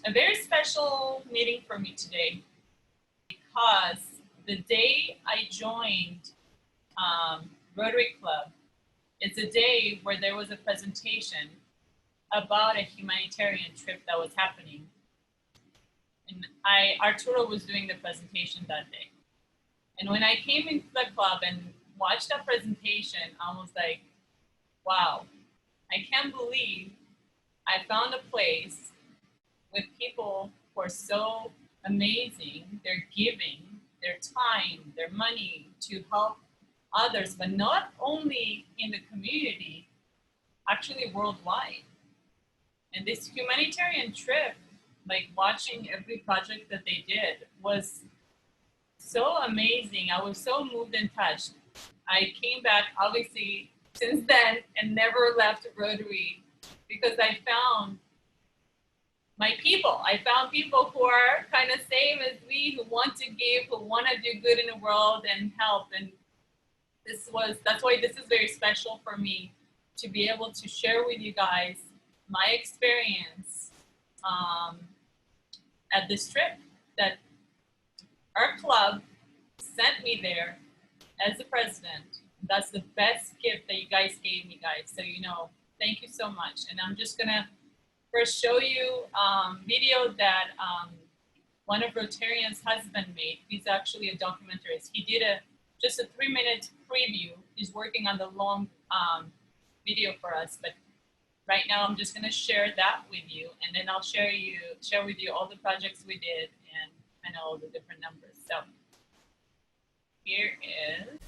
a very special meeting for me today because the day I joined Rotary Club, it's a day where there was a presentation about a humanitarian trip that was happening. And Arturo was doing the presentation that day. And when I came into the club and watched that presentation, I was like, wow, I can't believe I found a place with people who are so amazing. They're giving their time, their money to help others, but not only in the community, actually worldwide. And this humanitarian trip, like watching every project that they did, was so amazing. I was so moved and touched. I came back, obviously, since then and never left Rotary because I found my people. I found people who are kind of same as me, who want to give, who want to do good in the world and help. And that's why this is very special for me to be able to share with you guys my experience at this trip that our club sent me there as the president. That's the best gift that you guys gave me, guys. So, thank you so much. And I'm just gonna first show you video that one of Rotarians' husband made. He's actually a documentarist. He did just a 3-minute preview. He's working on the long video for us, but right now I'm just gonna share that with you, and then I'll share with you all the projects we did and all the different numbers. So here is.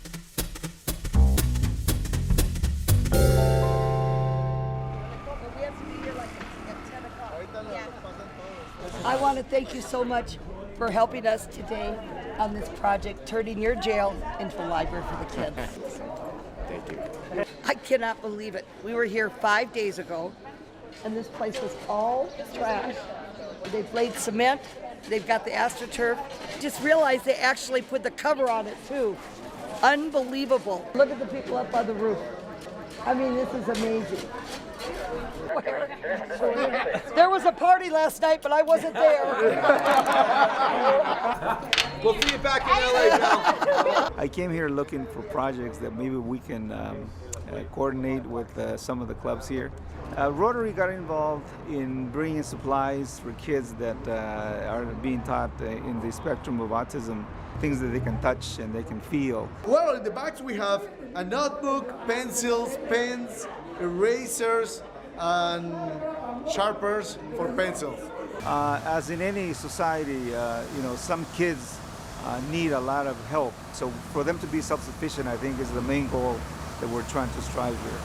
I want to thank you so much for helping us today on this project, turning your jail into a library for the kids. Thank you. I cannot believe it. We were here 5 days ago, and this place was all trash. They've laid cement. They've got the AstroTurf. Just realized they actually put the cover on it, too. Unbelievable. Look at the people up on the roof. I mean, this is amazing. There was a party last night, but I wasn't there. We'll see you back in LA now. I came here looking for projects that maybe we can coordinate with some of the clubs here. Rotary got involved in bringing supplies for kids that are being taught in the spectrum of autism, things that they can touch and they can feel. Well, in the bags we have a notebook, pencils, pens, erasers, and sharpeners for pencils. As in any society, some kids need a lot of help. So for them to be self-sufficient, I think, is the main goal that we're trying to strive here.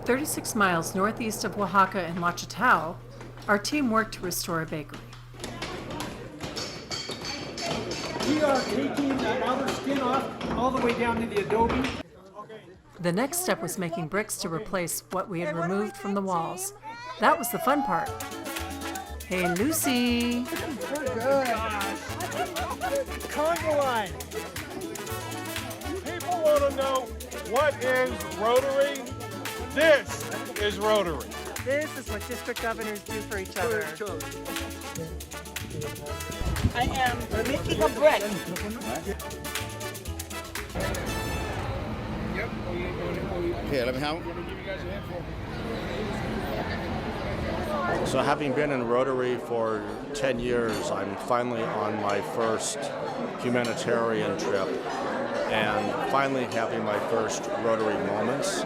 36 miles northeast of Oaxaca in Huacatao, our team worked to restore a bakery. We are taking the outer skin off all the way down to the adobe. The next step was making bricks to replace what we had removed from the walls. That was the fun part. Hey, Lucy. Conga line. People want to know, what is Rotary? This is Rotary. This is what district governors do for each other. I am making a brick. Here, let me help. So having been in Rotary for 10 years, I'm finally on my first humanitarian trip and finally having my first Rotary moments.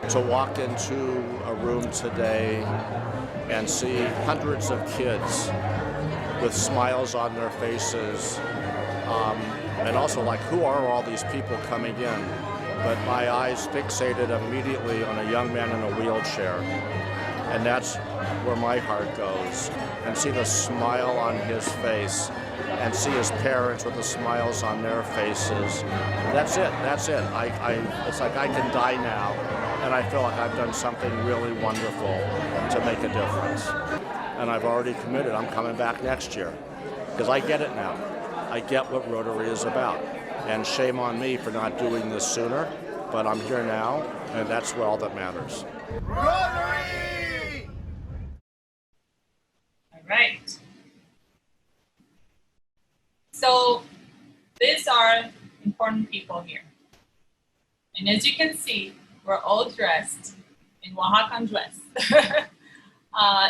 To walk into a room today and see hundreds of kids with smiles on their faces, and also like, who are all these people coming in? But my eyes fixated immediately on a young man in a wheelchair, and that's where my heart goes. And see the smile on his face, and see his parents with the smiles on their faces. That's it. It's like I can die now, and I feel like I've done something really wonderful to make a difference. And I've already committed. I'm coming back next year, because I get it now. I get what Rotary is about. And shame on me for not doing this sooner, but I'm here now, and that's all that matters. Rotary! All right. So these are important people here. And as you can see, we're all dressed in Oaxacan dress.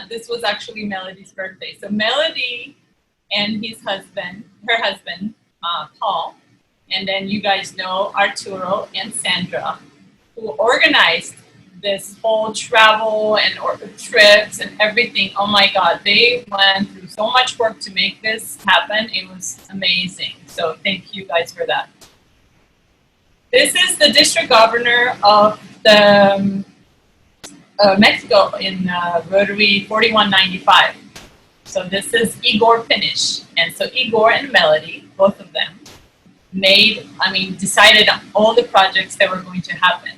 This was actually Melody's birthday. So Melody and her husband, Paul, and then you guys know Arturo and Sandra, who organized this whole travel and trips and everything. Oh my God, they went through so much work to make this happen. It was amazing. So thank you guys for that. This is the district governor of the Mexico in Rotary 4195. So this is Igor Finish. And so Igor and Melody, both of them, decided on all the projects that were going to happen.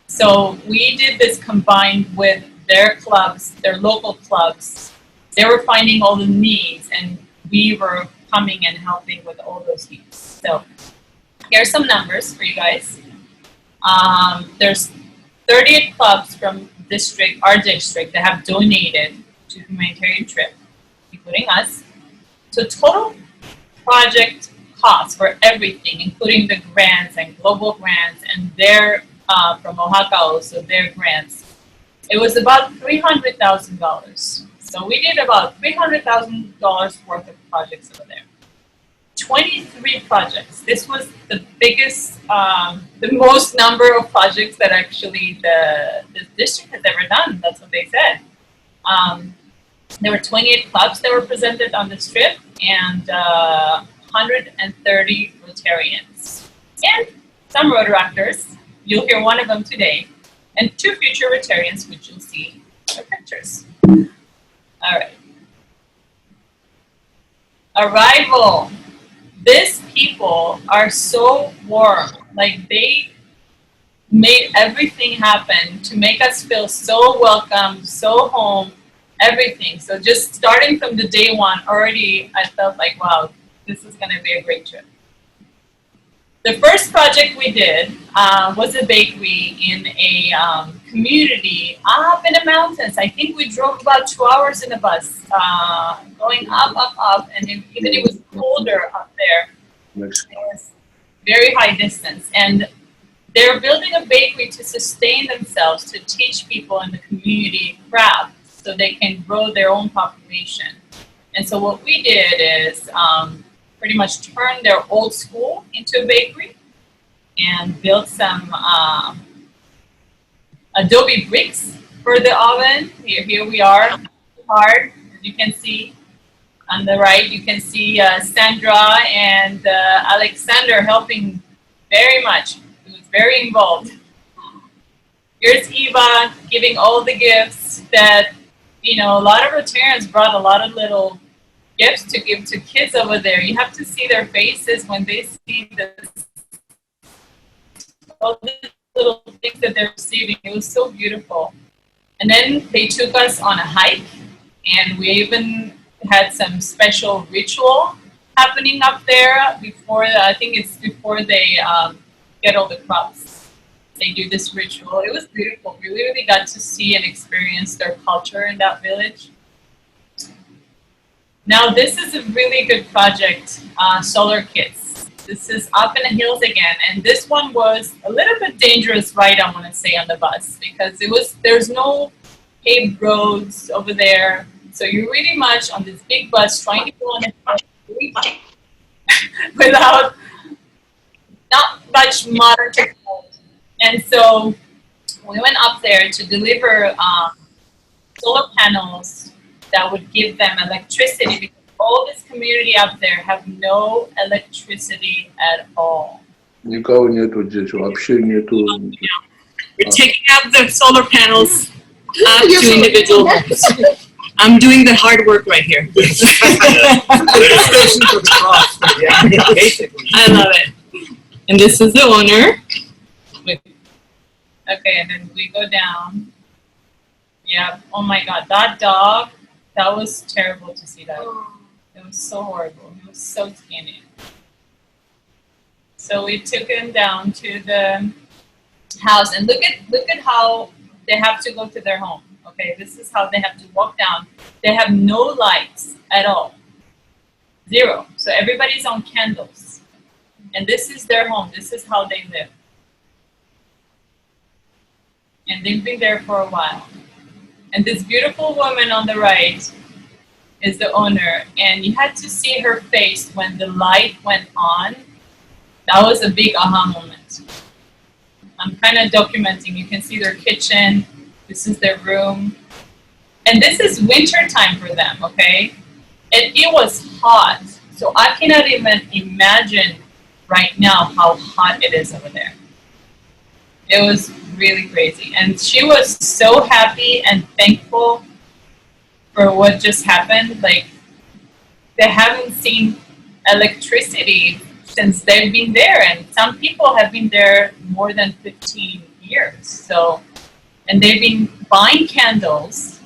So we did this combined with their clubs, their local clubs. They were finding all the needs and we were coming and helping with all those needs. So here's some numbers for you guys. There's 38 clubs from our district that have donated to Humanitarian trip, including us. So total project cost for everything, including the grants and global grants and their from Oaxaca also, their grants. It was about $300,000. So we did about $300,000 worth of projects over there. 23 projects. This was the biggest, the most number of projects that actually the district has ever done. That's what they said. There were 28 clubs that were presented on this trip and 130 Rotarians. And some Rotaractors. You'll hear one of them today, and 2 future Rotarians, which you'll see their pictures. All right. Arrival. These people are so warm. Like, they made everything happen to make us feel so welcome, so home, everything. So just starting from the day one, already I felt like, wow, this is going to be a great trip. The first project we did was a bakery in a community up in the mountains. I think we drove about 2 hours in a bus, going up, and even it was colder up there. It was very high distance. And they're building a bakery to sustain themselves, to teach people in the community crafts so they can grow their own population. And so what we did is pretty much turned their old school into a bakery and built some adobe bricks for the oven. Here we are, hard, as you can see. On the right, you can see Sandra and Alexander helping very much. He was very involved. Here's Eva giving all the gifts that, a lot of Rotarians brought a lot of little gifts to give to kids over there. You have to see their faces when they see all these little things that they're receiving. It was so beautiful. And then they took us on a hike, and we even had some special ritual happening up there before, I think it's before they get all the crops. They do this ritual. It was beautiful. We really got to see and experience their culture in that village. Now this is a really good project, Solar Kits. This is up in the hills again, and this one was a little bit dangerous ride, I want to say, on the bus, because there's no paved roads over there. So you're really much on this big bus trying to go on it without not much modern technology. And so we went up there to deliver solar panels that would give them electricity, because all this community up there have no electricity at all. We're taking up the solar panels to individual homes. I'm doing the hard work right here. I love it. And this is the owner. Okay, and then we go down. Yeah, oh my God, that dog, that was terrible to see that. It was so horrible. He was so skinny. So we took him down to the house, and look at how they have to go to their home. Okay, this is how they have to walk down. They have no lights at all. Zero. So everybody's on candles. And this is their home. This is how they live. And they've been there for a while. And this beautiful woman on the right is the owner. And you had to see her face when the light went on. That was a big aha moment. I'm kind of documenting. You can see their kitchen. This is their room. And this is winter time for them, okay? And it was hot. So I cannot even imagine right now how hot it is over there. It was really crazy. And she was so happy and thankful for what just happened. Like, they haven't seen electricity since they've been there. And some people have been there more than 15 years. So, and they've been buying candles,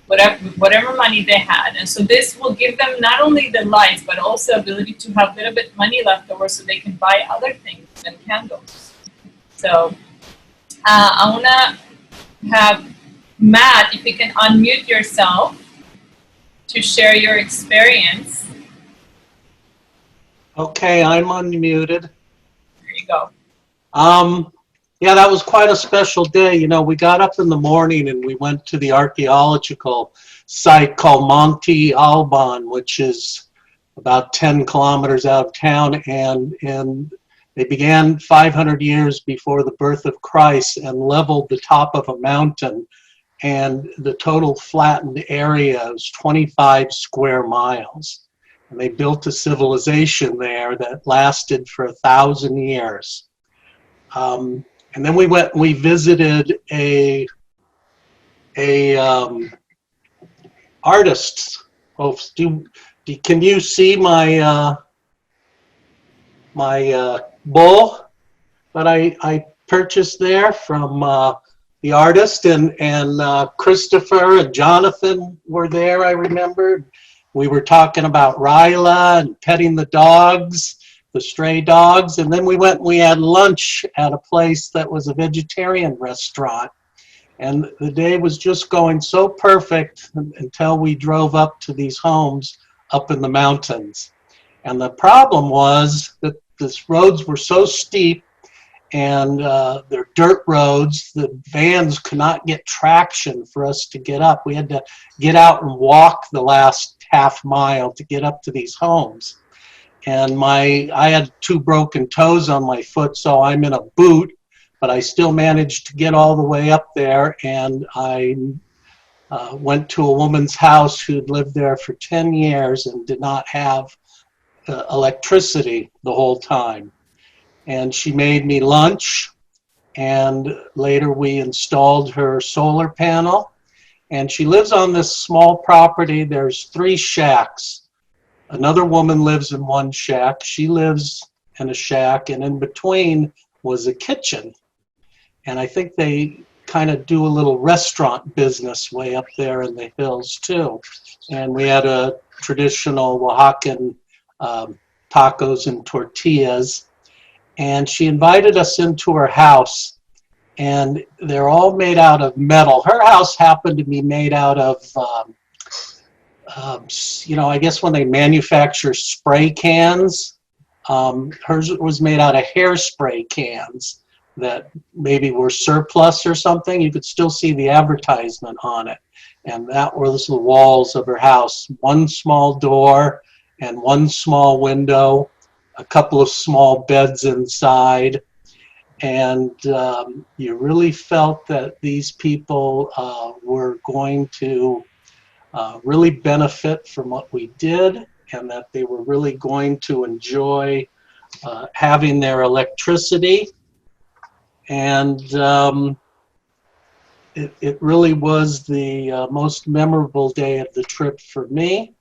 whatever money they had. And so this will give them not only the lights, but also ability to have a little bit money left over so they can buy other things than candles. So I want to have Matt, if you can unmute yourself to share your experience. Okay, I'm unmuted. There you go. Yeah, that was quite a special day. You know, we got up in the morning and we went to the archaeological site called Monte Alban, which is about 10 kilometers out of town. And they began 500 years before the birth of Christ and leveled the top of a mountain. And the total flattened area was 25 square miles. And they built a civilization there that lasted for 1,000 years. And then we visited a artist. Oh, can you see my my bowl that I purchased there from the artist, and Christopher and Jonathan were there, I remember. We were talking about Ryla and petting the dogs, the stray dogs, and then we had lunch at a place that was a vegetarian restaurant. And the day was just going so perfect until we drove up to these homes up in the mountains. And the problem was that these roads were so steep, and they're dirt roads, the vans could not get traction for us to get up. We had to get out and walk the last half mile to get up to these homes. And I had 2 broken toes on my foot, so I'm in a boot, but I still managed to get all the way up there. And I went to a woman's house who'd lived there for 10 years and did not have electricity the whole time. And she made me lunch, and later we installed her solar panel. And she lives on this small property. There's 3 shacks. Another woman lives in one shack. She lives in a shack, and in between was a kitchen. And I think they kind of do a little restaurant business way up there in the hills too. And we had a traditional Oaxacan tacos and tortillas. And she invited us into her house, and they're all made out of metal. Her house happened to be made out of you know, I guess when they manufacture spray cans, hers was made out of hairspray cans that maybe were surplus or something. You could still see the advertisement on it. And that was the walls of her house. 1 small door and 1 small window, a couple of small beds inside. And you really felt that these people were going to really benefit from what we did, and that they were really going to enjoy having their electricity. And it really was the most memorable day of the trip for me.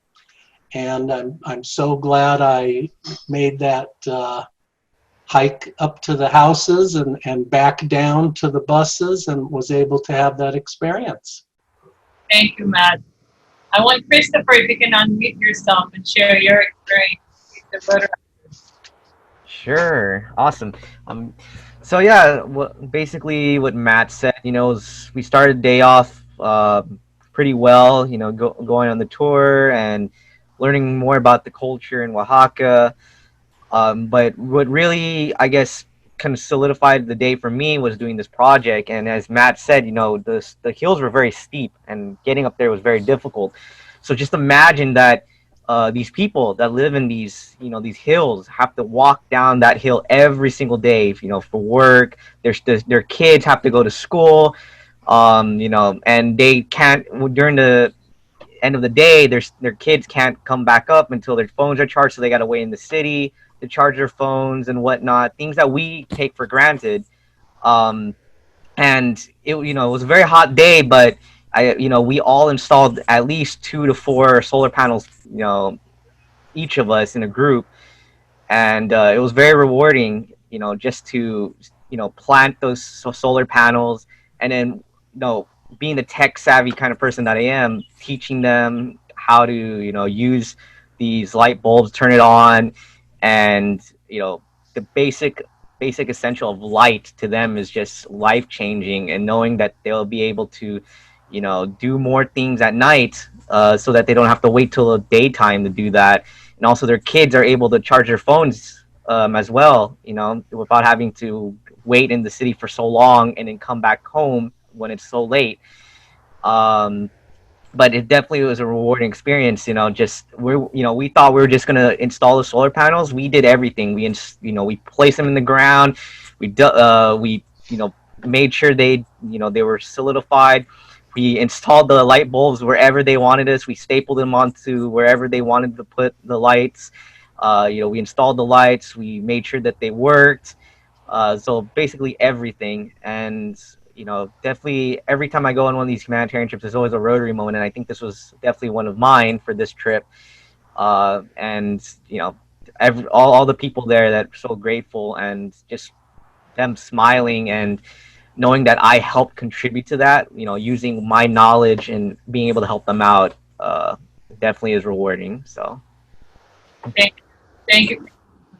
And I'm so glad I made that hike up to the houses and back down to the buses and was able to have that experience. Thank you, Matt. I want Christopher, if you can unmute yourself and share your experience with the Rotary. Sure. Awesome. So yeah, basically what Matt said, is we started the day off pretty well, going on the tour and learning more about the culture in Oaxaca. But what really, I guess, kind of solidified the day for me was doing this project. And as Matt said, the hills were very steep and getting up there was very difficult. So just imagine that these people that live in these hills have to walk down that hill every single day, for work. Their kids have to go to school, and they can't, during the end of the day, their kids can't come back up until their phones are charged, so they got to wait in the city to charge their phones and whatnot, things that we take for granted. um, and it was a very hot day, but we all installed at least 2 to 4 solar panels, each of us in a group. And it was very rewarding, just to plant those solar panels, and then being the tech savvy kind of person that I am, teaching them how to use these light bulbs, turn it on, and the basic essential of light to them is just life changing, and knowing that they'll be able to do more things at night, so that they don't have to wait till the daytime to do that. And also their kids are able to charge their phones as well, without having to wait in the city for so long and then come back home when it's so late. Um, but it definitely was a rewarding experience. We thought we were just gonna install the solar panels. We did everything. We placed them in the ground. We made sure they were solidified. We installed the light bulbs wherever they wanted us. We stapled them onto wherever they wanted to put the lights. We installed the lights. We made sure that they worked. So basically everything. And definitely every time I go on one of these humanitarian trips, there's always a Rotary moment, and I think this was definitely one of mine for this trip. And all the people there that are so grateful, and just them smiling and knowing that I helped contribute to that, using my knowledge and being able to help them out, definitely is rewarding. So Thank you for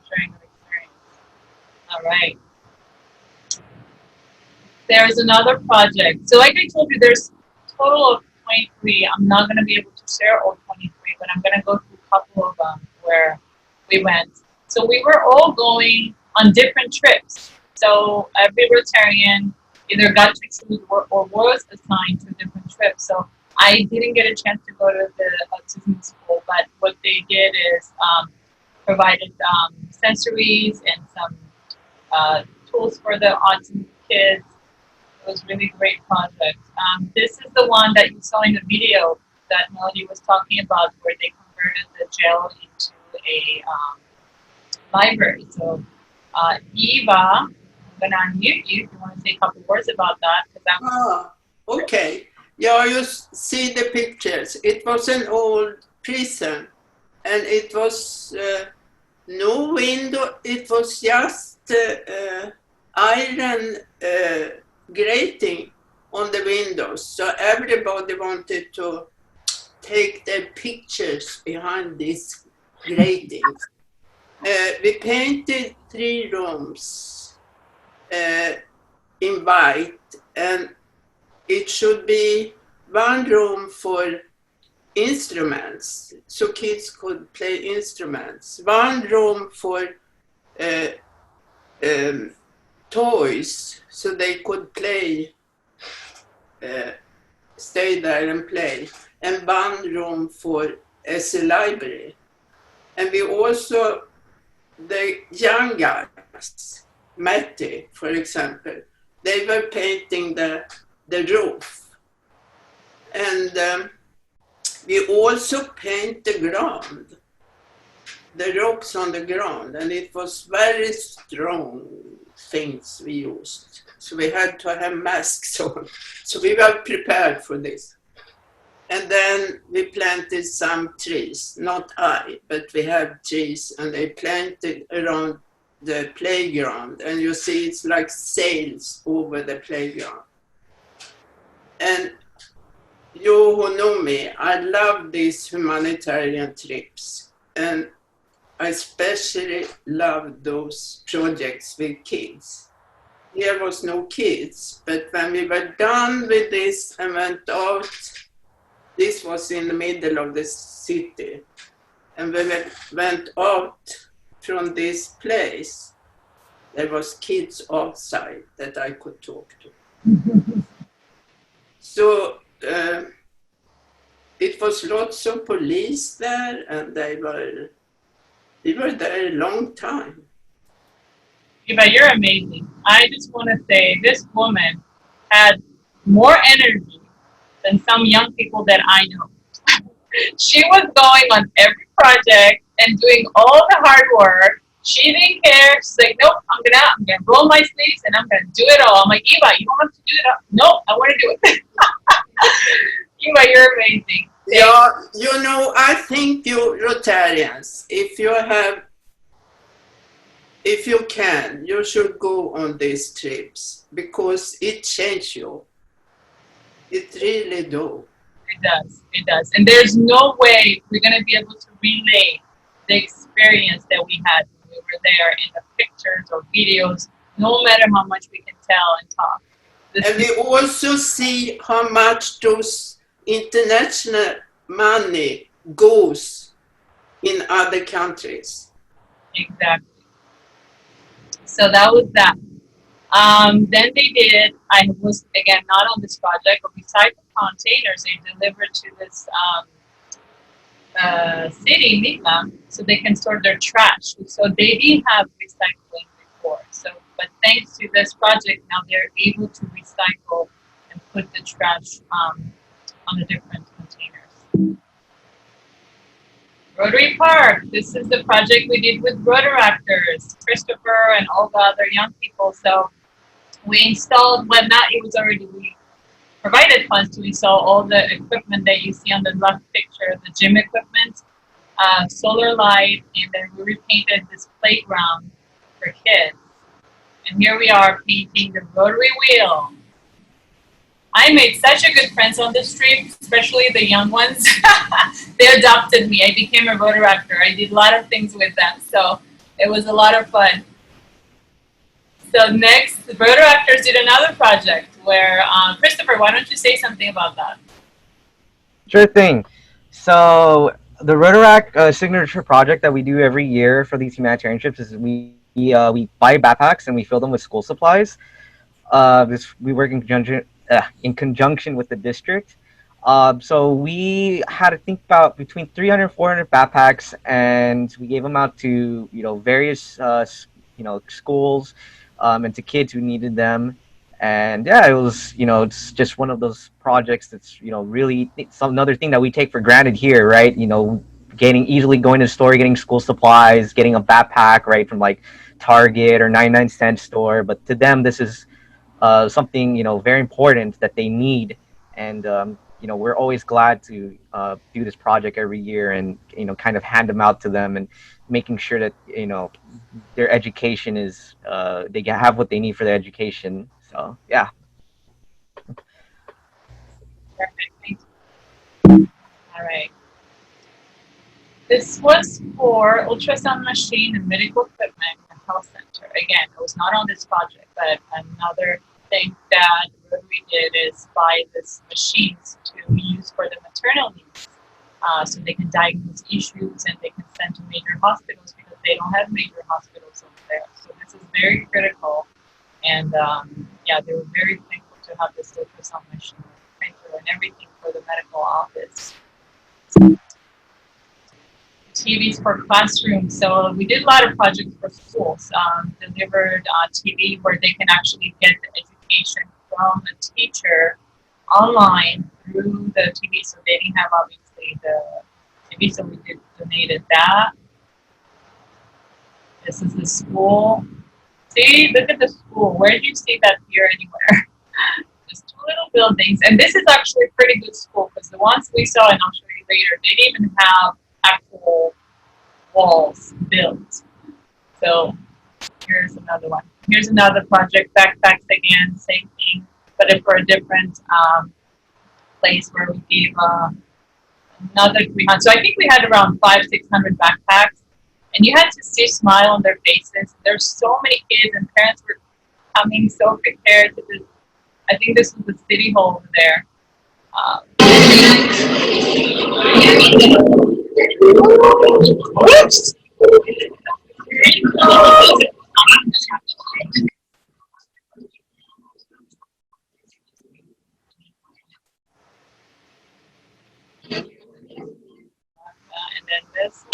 sharing your experience. All right. There's another project. So like I told you, there's a total of 23. I'm not going to be able to share all 23, but I'm going to go through a couple of them where we went. So we were all going on different trips. So every Rotarian either got to choose or was assigned to a different trip. So I didn't get a chance to go to the autism school, but what they did is provided sensories and some tools for the autism kids. It was really great project. This is the one that you saw in the video that Melody was talking about, where they converted the jail into a library. So Eva, I'm gonna unmute you if you want to say a couple words about that. Okay. Yeah, you see the pictures. It was an old prison, and it was no window. It was just iron grating on the windows. So everybody wanted to take their pictures behind these gratings. We painted 3 rooms in white, and it should be 1 room for instruments, so kids could play instruments, 1 room for toys, so they could play, stay there and play, and 1 room as a library. And we also, the young guys, Matty, for example, they were painting the roof. And we also paint the ground, the rocks on the ground, and it was very strong things we used. So we had to have masks on. So we were prepared for this. And then we planted some trees, not I, but we have trees, and they planted around the playground. And you see it's like sails over the playground. And you who know me, I love these humanitarian trips. And I especially love those projects with kids. There was no kids, but when we were done with this and went out, this was in the middle of the city, and when we went out from this place, there was kids outside that I could talk to. So it was lots of police there, and they were there a long time. Eva, you're amazing. I just want to say this woman had more energy than some young people that I know. She was going on every project and doing all the hard work. She didn't care. She's like, nope, I'm gonna roll my sleeves and I'm gonna do it all. I'm like, Eva, you don't have to do it all. No, I want to do it. Eva, you're amazing. Yeah, you know, I think you Rotarians, if you can, you should go on these trips because it changes you. It really do. It does. And there's no way we're going to be able to relay the experience that we had when we were there in the pictures or videos, no matter how much we can tell and talk. And we also see how much those international money goes in other countries. Exactly. So that was that. Then they did, I was, again, not on this project, but beside the containers, they delivered to this city, Mila, so they can store their trash. So they didn't have recycling before. So, but thanks to this project, now they're able to recycle and put the trash on the different containers. Rotary Park, this is the project we did with Rotaractors, Christopher and all the other young people. So we installed, well, not, it was already, we provided funds to install all the equipment that you see on the left picture, the gym equipment, solar light, and then we repainted this playground for kids. And here we are painting the Rotary wheel. I made such a good friends on this trip, especially the young ones. They adopted me. I became a Rotaractor. I did a lot of things with them, so it was a lot of fun. So next, the Rotaractors did another project where, Christopher, why don't you say something about that? Sure thing. So the Rotaract signature project that we do every year for these humanitarian trips is we buy backpacks and we fill them with school supplies. We work in conjunction with the district. So we had to think about between 300 and 400 backpacks, and we gave them out to various schools and to kids who needed them. And yeah, it was it's just one of those projects that's really another thing that we take for granted here, right? Easily going to the store, getting school supplies, getting a backpack right from like Target or 99-cent store. But to them, this is something very important that they need, and we're always glad to do this project every year and kind of hand them out to them and making sure that their education is they have what they need for their education. So yeah. Perfect. Thank you. All right. This was for ultrasound machine and medical equipment in the health center. Again, it was not on this project, but another thing that Rotary did is buy these machines to use for the maternal needs, so they can diagnose issues and they can send to major hospitals because they don't have major hospitals over there. So this is very critical, and yeah, they were very thankful to have this ultrasound machine, printer, and everything for the medical office. TVs for classrooms. So we did a lot of projects for schools. Delivered TV where they can actually get the education from the teacher online through the TV. So they didn't have obviously the TV, so we donated that. This is the school. See, look at the school. Where do you see that here anywhere? Just two little buildings. And this is actually a pretty good school because the ones we saw, and I'll show you later, they didn't even have actual walls built. So here's another one. Here's another project, backpacks again, same thing, but for a different place where we gave another 300. So I think we had around 500-600 backpacks, And you had to see a smile on their faces. There's so many kids and parents were coming so prepared to this. I think this was the city hall over there. And then this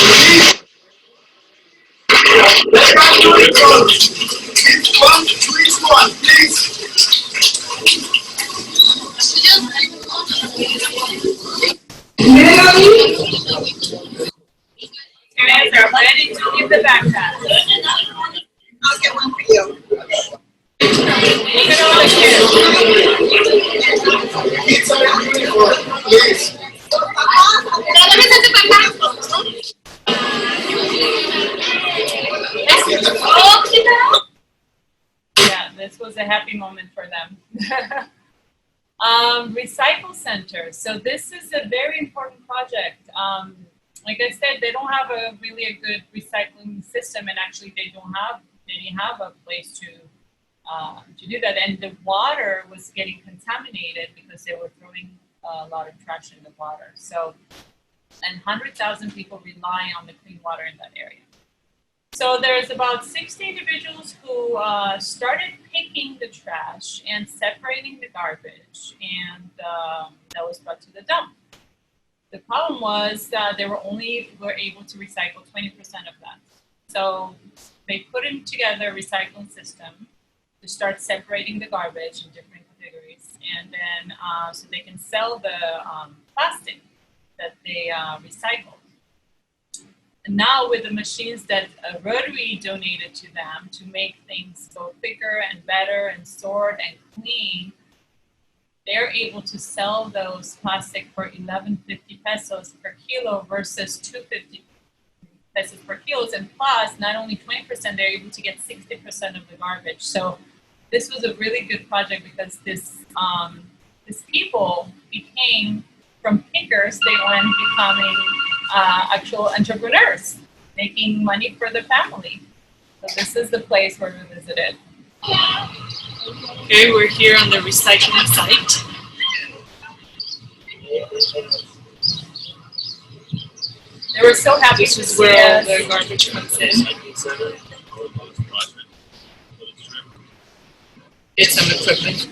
parents are ready to give the backpack. I'll get one for you. Look at all the kids. Yeah, this was a happy moment for them. Recycle center. So this is a very important project. Like I said, they don't have a good recycling system, and actually they didn't have a place to do that. And the water was getting contaminated because they were throwing a lot of trash in the water. So, and 100,000 people rely on the clean water in that area. So there's about 60 individuals who started picking the trash and separating the garbage, and that was brought to the dump. The problem was that they were able to recycle 20% of that. So they put in together a recycling system to start separating the garbage in different categories, and then so they can sell the plastic that they recycled. And now with the machines that Rotary donated to them to make things go quicker and better and sort and clean, they're able to sell those plastic for 11.50 pesos per kilo versus 2.50 pesos per kilo. And plus, not only 20%, they're able to get 60% of the garbage. So this was a really good project because this people became, from pickers, they went becoming actual entrepreneurs, making money for the family. So this is the place where we visited. Okay, we're here on the recycling site. They were so happy to see where all the garbage comes in. Get some equipment.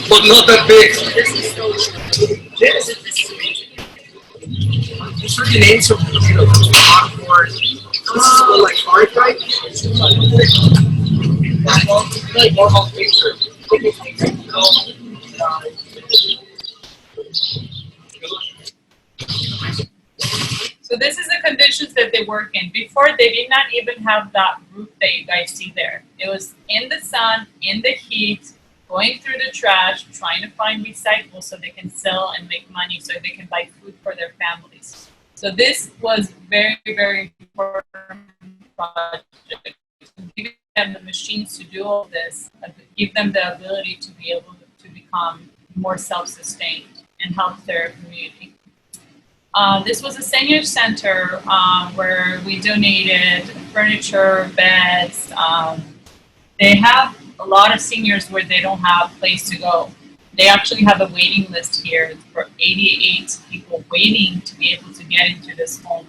But not that big. These are the names of onboard. This is more like hard right? Like normal picture. So this is the conditions that they work in. Before, they did not even have that roof that you guys see there. It was in the sun, in the heat, going through the trash, trying to find recyclables so they can sell and make money so they can buy food for their families. So this was very, very important project. Giving them the machines to do all this, give them the ability to be able to become more self-sustained and help their community. This was a senior center where we donated furniture, beds. They have a lot of seniors where they don't have a place to go. They actually have a waiting list here for 88 people waiting to be able to get into this home.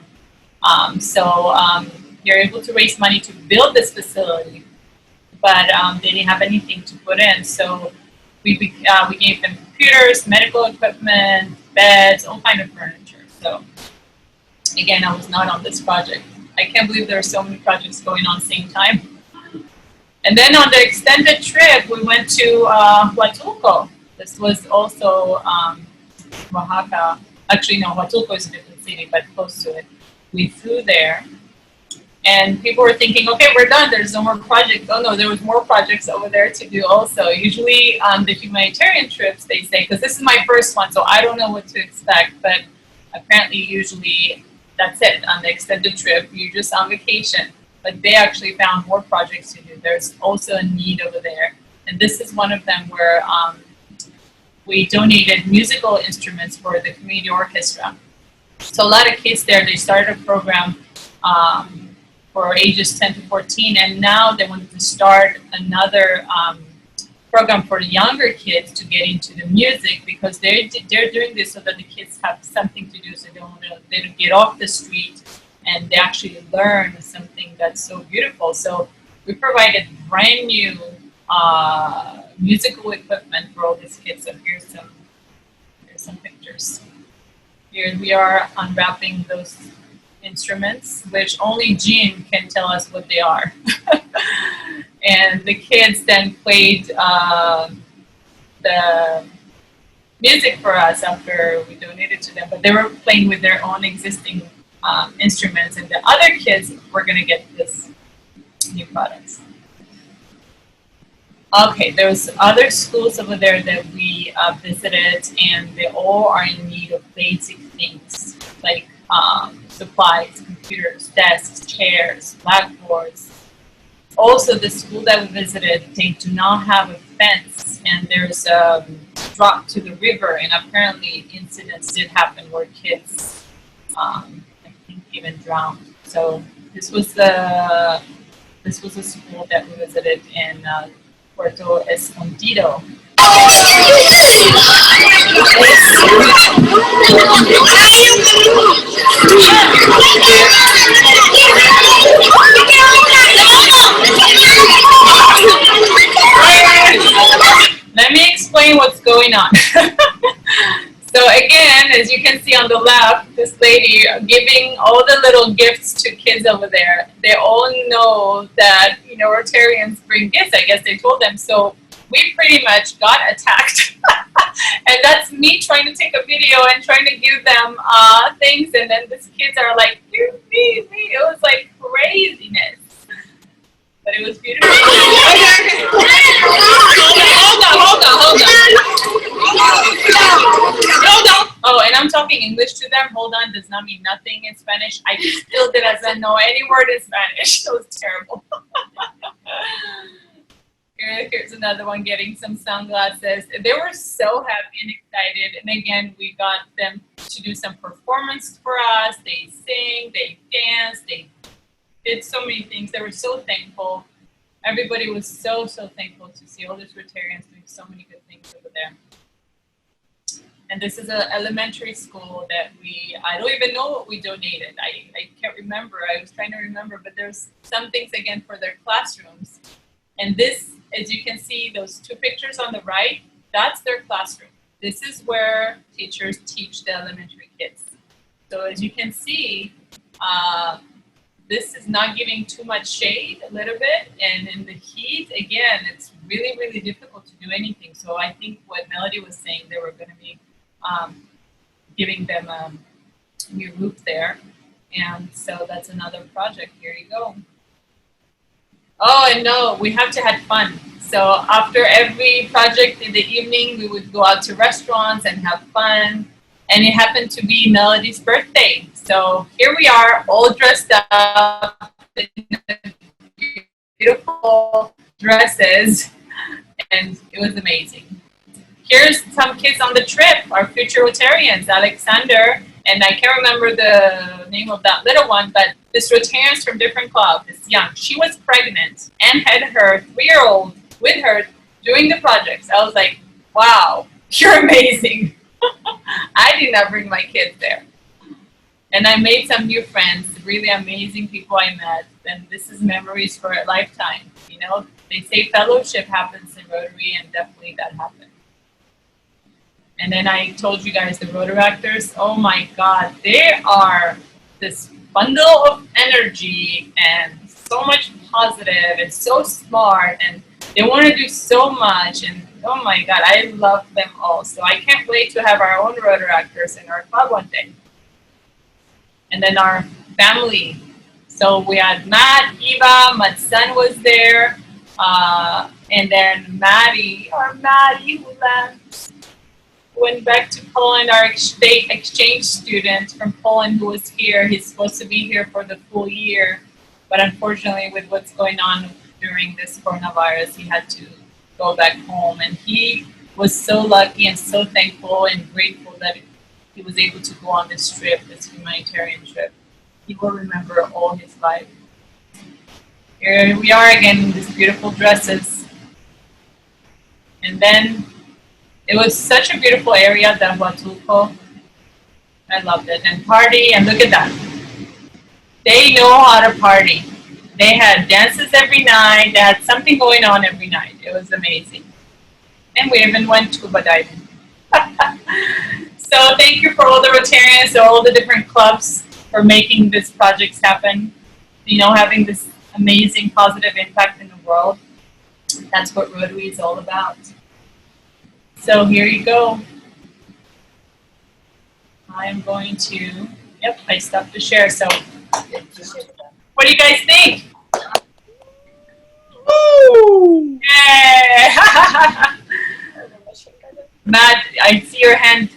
You're able to raise money to build this facility, but they didn't have anything to put in. So we gave them computers, medical equipment, beds, all kind of furniture. So again, I was not on this project. I can't believe there are so many projects going on at the same time. And then on the extended trip, we went to Huatulco. This was also Oaxaca. Actually, no, Huatulco is a different city, but close to it. We flew there. And people were thinking, okay, we're done. There's no more projects. Oh, no, there was more projects over there to do also. Usually on the humanitarian trips, they say, because this is my first one, so I don't know what to expect. But apparently, usually, that's it. On the extended trip, you're just on vacation. But they actually found more projects to do. There's also a need over there. And this is one of them where we donated musical instruments for the community orchestra. So a lot of kids there, they started a program for ages 10 to 14, and now they wanted to start another program for younger kids to get into the music, because they're doing this so that the kids have something to do, so they don't get off the street and they actually learn something that's so beautiful. So we provided brand new musical equipment for all these kids. So here's some pictures. Here we are unwrapping those instruments, which only Jean can tell us what they are. And the kids then played the music for us after we donated to them, but they were playing with their own existing instruments, and the other kids were going to get this new products. Okay, there's other schools over there that we visited, and they all are in need of basic things like supplies, computers, desks, chairs, blackboards. Also, the school that we visited, they do not have a fence, and there's a drop to the river, and apparently incidents did happen where kids, I think, even drowned. So this was a school that we visited in Puerto Escondido. Let me explain what's going on. So again, as you can see on the left, this lady giving all the little gifts to kids over there. They all know that, you know, Rotarians bring gifts. I guess they told them. So we pretty much got attacked. And that's me trying to take a video and trying to give them things. And then these kids are like, you, me. It was like craziness. But it was beautiful. Hold on. Oh, and I'm talking English to them. Hold on does not mean nothing in Spanish. I still didn't know any word in Spanish. It was terrible. Here's another one getting some sunglasses. They were so happy and excited. And again, we got them to do some performance for us. They sing, they dance, they did so many things. They were so thankful. Everybody was so thankful to see all these Rotarians doing so many good things over there. And this is an elementary school that I don't even know what we donated. I can't remember. I was trying to remember, but there's some things again for their classrooms. And this, as you can see, those two pictures on the right, that's their classroom. This is where teachers teach the elementary kids. So as you can see, this is not giving too much shade, a little bit, and in the heat, again, it's really difficult to do anything. So I think what Melody was saying, they were going to be giving them a new roof there, and so that's another project. Here you go. Oh, and no, we have to have fun. So after every project in the evening, we would go out to restaurants and have fun. And it happened to be Melody's birthday. So here we are, all dressed up in beautiful dresses. And it was amazing. Here's some kids on the trip, our future Rotarians, Alexander, and I can't remember the name of that little one, but this Rotarians from different club, this young. She was pregnant and had her 3-year-old with her doing the projects. I was like, wow, you're amazing. I did not bring my kids there. And I made some new friends, really amazing people I met. And this is memories for a lifetime. You know, they say fellowship happens in Rotary, and definitely that happened. And then I told you guys the Rotaractors, oh my God, they are this bundle of energy and so much positive and so smart, and they want to do so much, and oh my God, I love them all. So I can't wait to have our own Rotaractors in our club one day. And then our family. So we had Matt, Eva, Matt's son was there, and then Maddie, Woodland, went back to Poland, our exchange student from Poland who was here. He's supposed to be here for the full year, but unfortunately with what's going on during this coronavirus, he had to go back home. And he was so lucky and so thankful and grateful that he was able to go on this trip, this humanitarian trip. He will remember all his life. Here we are again in these beautiful dresses. And then it was such a beautiful area, that Huatulco. I loved it. And party, and look at that. They know how to party. They had dances every night. They had something going on every night. It was amazing. And we even went scuba diving. So thank you for all the Rotarians, all the different clubs for making these projects happen. You know, having this amazing positive impact in the world. That's what Rotary is all about. So here you go. I am going to, yep, I stopped to share. So what do you guys think? Woo! Yeah! Matt, I see your hand.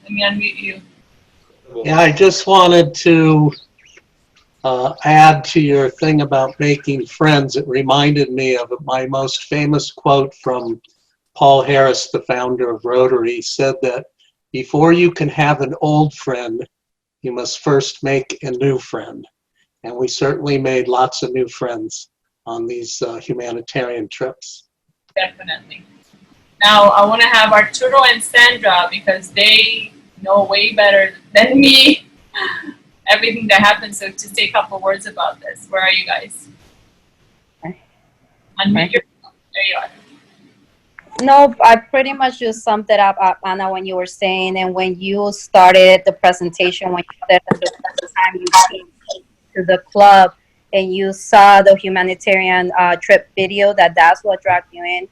Let me unmute you. Yeah, I just wanted to add to your thing about making friends. It reminded me of my most famous quote from Paul Harris, the founder of Rotary. He said that before you can have an old friend, you must first make a new friend. And we certainly made lots of new friends on these humanitarian trips. Definitely. Now, I want to have Arturo and Sandra, because they know way better than me everything that happened. So to say a couple words about this. Where are you guys? Unmute your, there you are. No, I pretty much just summed it up, Anna, when you were saying, and when you started the presentation, when you said that the first time you came to the club and you saw the humanitarian trip video, that's what dragged you in.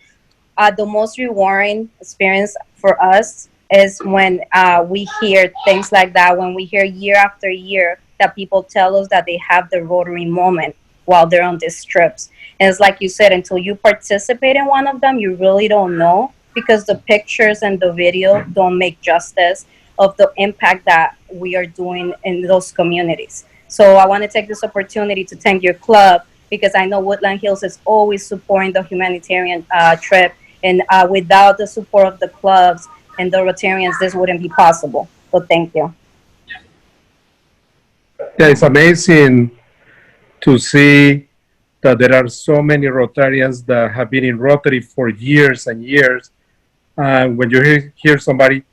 The most rewarding experience for us is when we hear things like that, when we hear year after year that people tell us that they have the Rotary moment while they're on these trips. And it's like you said, until you participate in one of them, you really don't know, because the pictures and the video don't make justice of the impact that we are doing in those communities. So I want to take this opportunity to thank your club, because I know Woodland Hills is always supporting the humanitarian trip. And without the support of the clubs and the Rotarians, this wouldn't be possible. So thank you. Yeah, it's amazing to see that there are so many Rotarians that have been in Rotary for years and years. When you hear somebody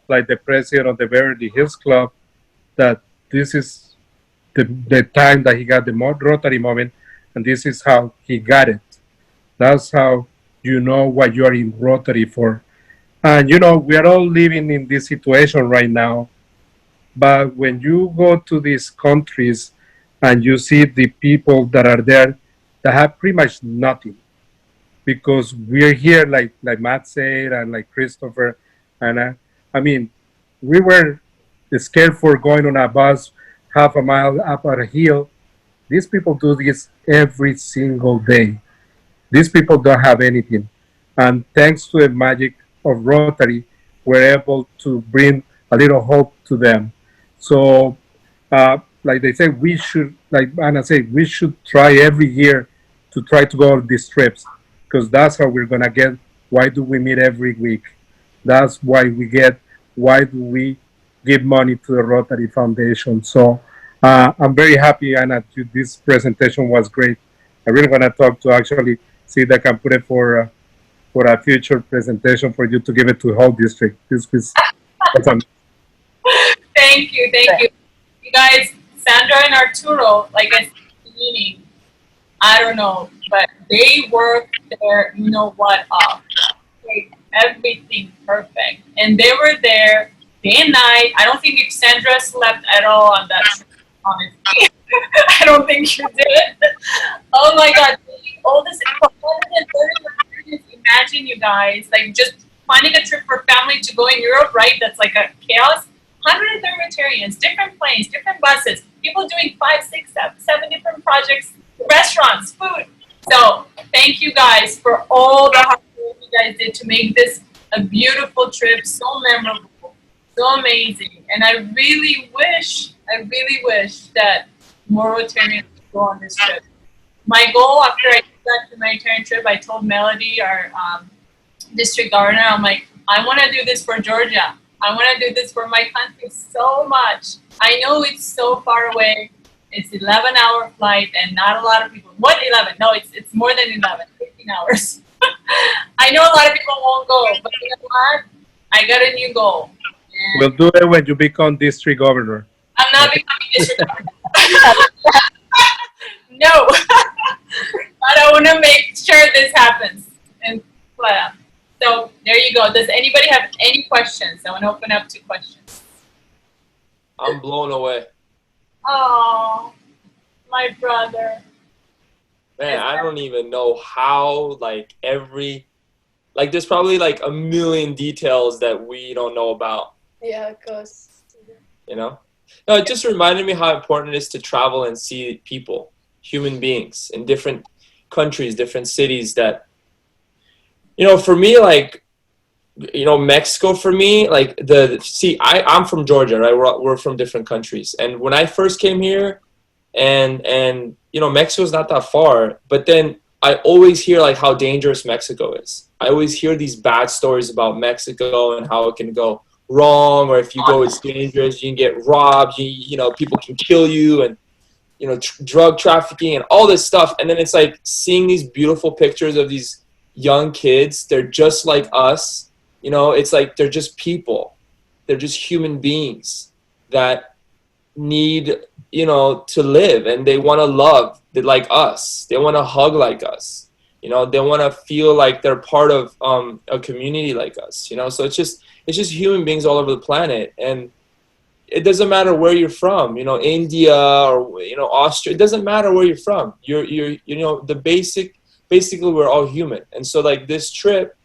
like the president of the Beverly Hills Club, that this is the time that he got the Rotary moment, and this is how he got it. That's how you know what you are in Rotary for. And you know, we are all living in this situation right now. But when you go to these countries and you see the people that are there that have pretty much nothing, because we're here, like Matt said, and like Christopher, and I mean, we were scared for going on a bus half a mile up a hill. These people do this every single day. These people don't have anything. And thanks to the magic of Rotary, we're able to bring a little hope to them. So, like they say, we should, like Anna said, we should try every year to try to go on these trips, because that's how we're gonna get. Why do we meet every week? That's why why do we give money to the Rotary Foundation? So I'm very happy, Anna, this presentation was great. I really want to talk to actually see if I can put it for a future presentation for you to give it to the whole district. This was awesome. Thank you. You guys, Sandra and Arturo, like I said at the beginning, I don't know, but they work their, you know what, off. Everything perfect. And they were there day and night. I don't think if Sandra slept at all on that trip, honestly. I don't think you did. Oh my God. All this 130. Imagine, you guys, like just finding a trip for family to go in Europe, right? That's like a chaos. 130 Rotarians, different planes, different buses, people doing 5, 6, 7 different projects, restaurants, food. So thank you guys for all the hard work you guys did to make this a beautiful trip, so memorable, so amazing. And I really wish that more Rotarians would go on this trip. My goal after I did that humanitarian trip, I told Melody, our district governor, I'm like, I want to do this for Georgia. I want to do this for my country so much. I know it's so far away. It's 11-hour flight and not a lot of people. What 11? No, it's more than 11, 15 hours. I know a lot of people won't go, but you know what? I got a new goal. And We'll do it when you become district governor. I'm not becoming district governor. No. But I want to make sure this happens. And so there you go. Does anybody have any questions? I want to open up to questions. I'm blown away. Oh, my brother. Man, I don't even know how, like, there's probably like a million details that we don't know about, Yeah, of course. you know? No, it just reminded me how important it is to travel and see people, human beings in different countries, different cities that, you know, for me, like, you know, Mexico for me, like, I'm from Georgia, right? We're from different countries. And when I first came here, and you know, Mexico's not that far, but then I always hear like how dangerous Mexico is. I always hear these bad stories about Mexico and how it can go wrong, or if you go, it's dangerous, you can get robbed, you know, people can kill you, and, you know, drug trafficking and all this stuff. And then it's like seeing these beautiful pictures of these young kids. They're just like us, you know, it's like they're just people. They're just human beings that need, you know, to live, and they want to love like us. They want to hug like us, you know, they want to feel like they're part of a community like us, you know. So it's just human beings all over the planet, and it doesn't matter where you're from, you know, India or, you know, Austria. It doesn't matter where you're from. You're you know, basically we're all human. And so like this trip,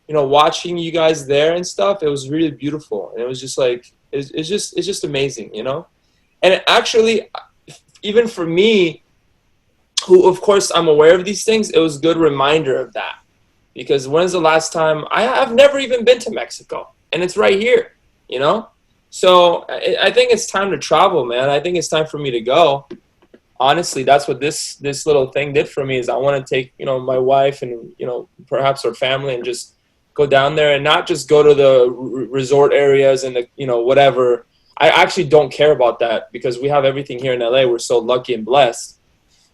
you know, watching you guys there and stuff, it was really beautiful, and it was just like it's just amazing, you know. And actually, even for me, who of course I'm aware of these things, it was a good reminder of that. Because when's the last time I've never even been to Mexico, and it's right here, you know? So I think it's time to travel, man. I think it's time for me to go. Honestly, that's what this little thing did for me, is I want to take, you know, my wife and, you know, perhaps her family, and just go down there, and not just go to the resort areas and the, you know, whatever. I actually don't care about that, because we have everything here in LA. We're so lucky and blessed.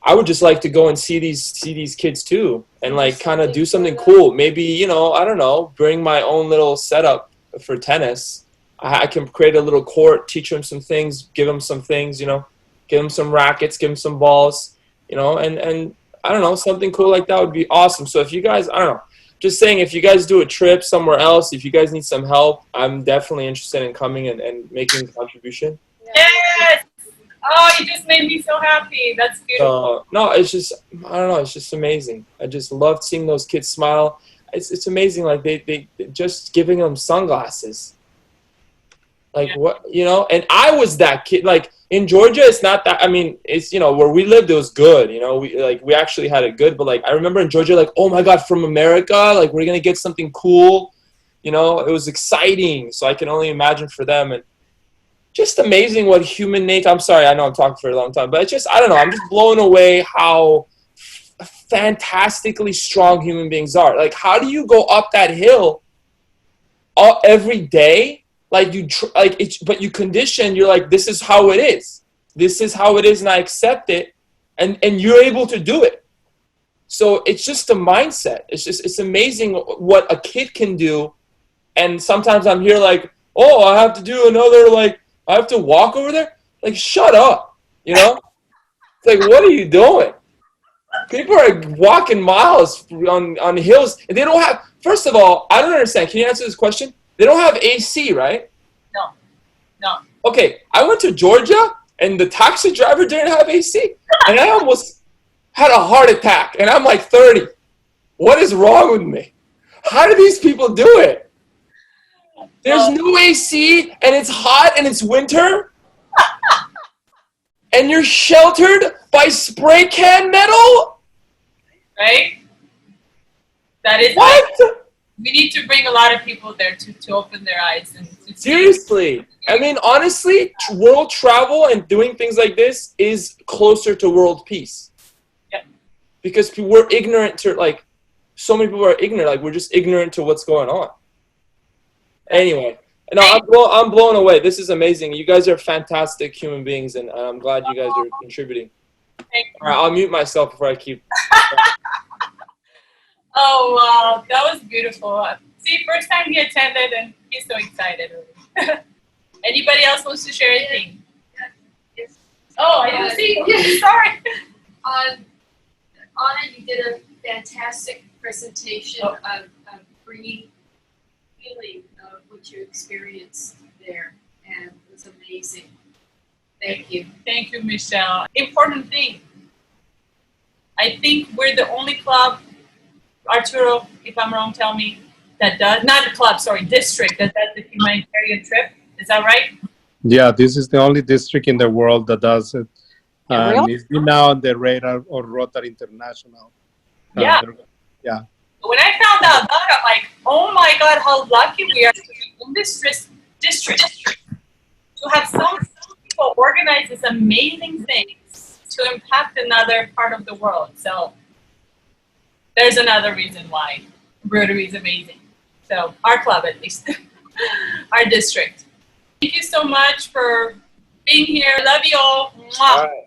I would just like to go and see these kids too, and like kind of do something cool. Maybe, you know, I don't know, bring my own little setup for tennis. I can create a little court, teach them some things, give them some things, you know, give them some rackets, give them some balls, you know, and I don't know, something cool like that would be awesome. So if you guys, I don't know, just saying, if you guys do a trip somewhere else, if you guys need some help, I'm definitely interested in coming and making a contribution. Yes! Oh, you just made me so happy. That's beautiful. No, it's just, I don't know, it's just amazing. I just loved seeing those kids smile. It's amazing, like they just giving them sunglasses. Like, yeah. What, you know, and I was that kid. Like in Georgia, it's not that, I mean, it's, you know, where we lived, it was good, you know, we actually had it good. But like, I remember in Georgia, like, oh my God, from America, like we're going to get something cool, you know, it was exciting. So I can only imagine for them. And just amazing what human nature, I'm sorry, I know I'm talking for a long time, but it's just, I don't know, I'm just blown away how fantastically strong human beings are. Like, how do you go up that hill every day? Like but you condition, you're like, this is how it is. This is how it is, and I accept it, and you're able to do it. So it's just a mindset. It's amazing what a kid can do. And sometimes I'm here like, oh, I have to do another, like, I have to walk over there? Like, shut up, you know? It's like, what are you doing? People are walking miles on hills, and they don't have, first of all, I don't understand. Can you answer this question? They don't have AC, right? No. Okay, I went to Georgia, and the taxi driver didn't have AC, and I almost had a heart attack, and I'm like 30. What is wrong with me? How do these people do it? There's no AC, and it's hot, and it's winter, and you're sheltered by spray can metal? Right? That is what? Like, we need to bring a lot of people there to open their eyes. And to seriously. I mean, honestly, world travel and doing things like this is closer to world peace. Yeah. Because we're ignorant to, like, so many people are ignorant. Like, we're just ignorant to what's going on. Anyway, no, I'm blown away. This is amazing. You guys are fantastic human beings, and I'm glad you guys are contributing. All right, I'll mute myself before I keep. Oh, wow. That was beautiful. See, first time he attended, and he's so excited. Anybody else wants to share anything? Yes. Oh, I didn't see you. Sorry. Anna, you did a fantastic presentation of bringing feeling of what you experienced there, and it was amazing. Thank you. Thank you, Michelle. Important thing. I think we're the only club, Arturo, if I'm wrong, tell me, that does, not a club, sorry, district that does the humanitarian trip. Is that right? Yeah, this is the only district in the world that does it. And it's been now on the radar of Rotary International. Yeah. Yeah. When I found out that, I'm like, oh my God, how lucky we are to be in this district to have some people organize these amazing things to impact another part of the world. So there's another reason why Rotary is amazing. So our club, at least, our district. Thank you so much for being here. Love you all. Mwah. All right.